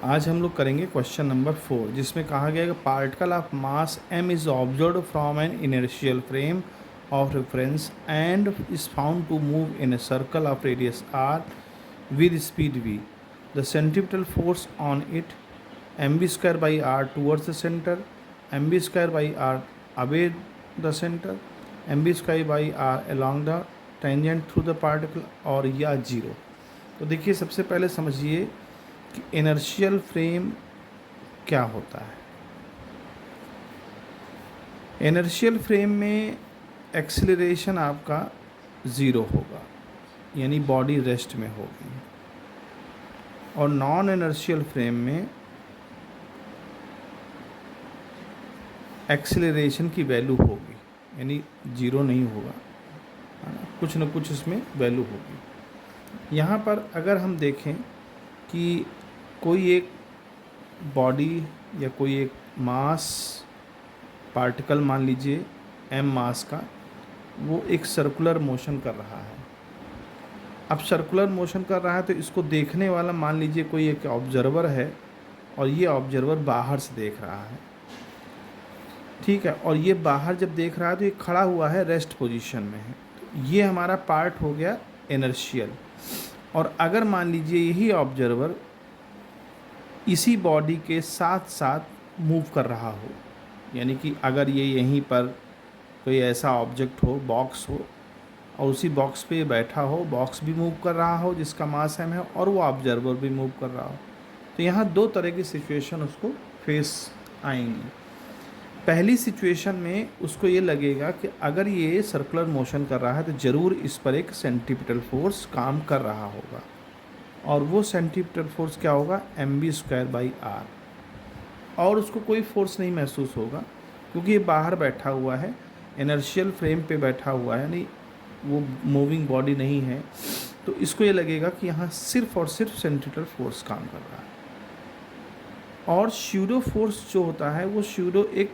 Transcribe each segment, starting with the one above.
आज हम लोग करेंगे क्वेश्चन नंबर 4, जिसमें कहा गया है कि particle of mass m is observed from an inertial frame of reference and is found to move in a circle of radius r with speed v. The centripetal force on it mv square by r towards the center, mv square by r away the center, mv square by r along the tangent through the particle और या zero. तो देखिए, सबसे पहले समझिए कि inertial frame क्या होता है। इनर्शियल फ्रेम में एक्सीलरेशन आपका ज़ीरो होगा, यानी बॉडी रेस्ट में होगी, और नॉन इनर्शियल फ्रेम में एक्सीलरेशन की वैल्यू होगी, यानी ज़ीरो नहीं होगा, है ना, कुछ न कुछ इसमें वैल्यू होगी। यहाँ पर अगर हम देखें कि कोई एक बॉडी या कोई एक मास पार्टिकल मान लीजिए m मास का, वो एक सर्कुलर मोशन कर रहा है। अब सर्कुलर मोशन कर रहा है तो इसको देखने वाला मान लीजिए कोई एक ऑब्जर्वर है, और ये ऑब्जर्वर बाहर से देख रहा है, ठीक है। और ये बाहर जब देख रहा है तो ये खड़ा हुआ है, रेस्ट पोजीशन में है। तो ये हमारा पार्ट हो गया इनर्शियल। और अगर मान लीजिए यही ऑब्जर्वर इसी बॉडी के साथ साथ मूव कर रहा हो, यानी कि अगर ये यहीं पर कोई ऐसा ऑब्जेक्ट हो, बॉक्स हो, और उसी बॉक्स पे बैठा हो, बॉक्स भी मूव कर रहा हो जिसका मास m है, और वो ऑब्जर्वर भी मूव कर रहा हो, तो यहाँ दो तरह की सिचुएशन उसको फेस आएंगी। पहली सिचुएशन में उसको ये लगेगा कि अगर ये सर्कुलर मोशन कर रहा है तो ज़रूर इस पर एक सेंट्रीपिटल फोर्स काम कर रहा होगा, और वो सेंट्रीपिटल फोर्स क्या होगा, mv स्क्वायर बाई r। और उसको कोई फोर्स नहीं महसूस होगा क्योंकि ये बाहर बैठा हुआ है, इनर्शियल फ्रेम पे बैठा हुआ है, यानी वो मूविंग बॉडी नहीं है। तो इसको ये लगेगा कि यहाँ सिर्फ और सिर्फ सेंट्रीपिटल फोर्स काम कर रहा है। और स्यूडो फोर्स जो होता है वो स्यूडो एक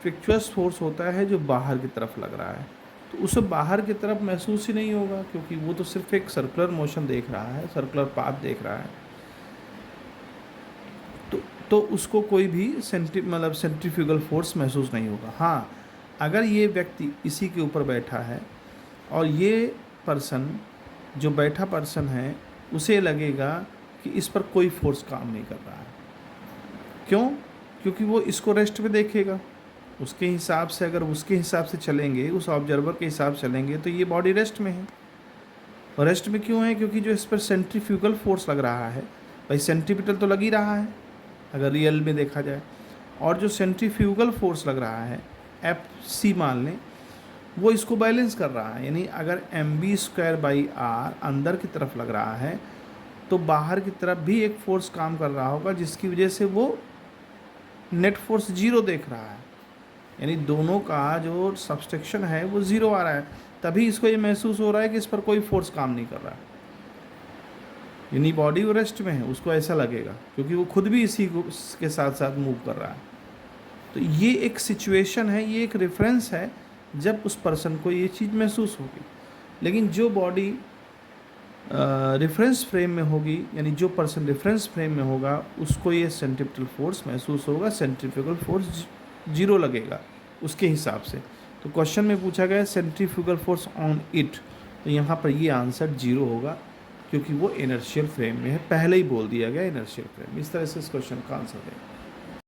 फ्रिक्चुअस फोर्स होता है जो बाहर की तरफ लग रहा है, तो उसे बाहर की तरफ महसूस ही नहीं होगा क्योंकि वो तो सिर्फ एक सर्कुलर मोशन देख रहा है, सर्कुलर पाथ देख रहा है। तो उसको कोई भी सेंट्रीफ्यूगल फोर्स महसूस नहीं होगा। हाँ, अगर ये व्यक्ति इसी के ऊपर बैठा है और ये पर्सन जो बैठा पर्सन है उसे लगेगा कि इस पर कोई फोर्स काम नहीं कर रहा है। क्यों? क्योंकि वो इसको रेस्ट पे देखेगा। उसके हिसाब से अगर उसके हिसाब से चलेंगे, उस ऑब्जर्वर के हिसाब से चलेंगे, तो ये बॉडी रेस्ट में है। और रेस्ट में क्यों है? क्योंकि जो इस पर सेंट्रीफ्यूगल फोर्स लग रहा है, भाई सेंट्रीपिटल तो लग ही रहा है अगर रियल में देखा जाए, और जो सेंट्रीफ्यूगल फोर्स लग रहा है Fc मान लें, वो इसको बैलेंस कर रहा है। यानी अगर mv स्क्वायर बाई r अंदर की तरफ लग रहा है तो बाहर की तरफ भी एक फोर्स काम कर रहा होगा जिसकी वजह से वो नेट फोर्स जीरो देख रहा है, यानी दोनों का जो सब्सट्रैक्शन है वो ज़ीरो आ रहा है। तभी इसको ये महसूस हो रहा है कि इस पर कोई फोर्स काम नहीं कर रहा है, यानी बॉडी वो रेस्ट में है, उसको ऐसा लगेगा क्योंकि वो खुद भी इसी के साथ साथ मूव कर रहा है। तो ये एक सिचुएशन है, ये एक रेफरेंस है जब उस पर्सन को ये चीज़ महसूस होगी। लेकिन जो बॉडी रेफरेंस फ्रेम में होगी, यानी जो पर्सन रेफरेंस फ्रेम में होगा, उसको ये सेंट्रीपिटल फोर्स महसूस होगा, सेंट्रीफ्यूगल फोर्स जीरो लगेगा उसके हिसाब से। तो क्वेश्चन में पूछा गया सेंट्रीफ्यूगल फोर्स ऑन इट, तो यहाँ पर ये आंसर जीरो होगा क्योंकि वो इनर्शियल फ्रेम में है, पहले ही बोल दिया गया इनर्शियल फ्रेम। इस तरह से इस क्वेश्चन का आंसर देगा।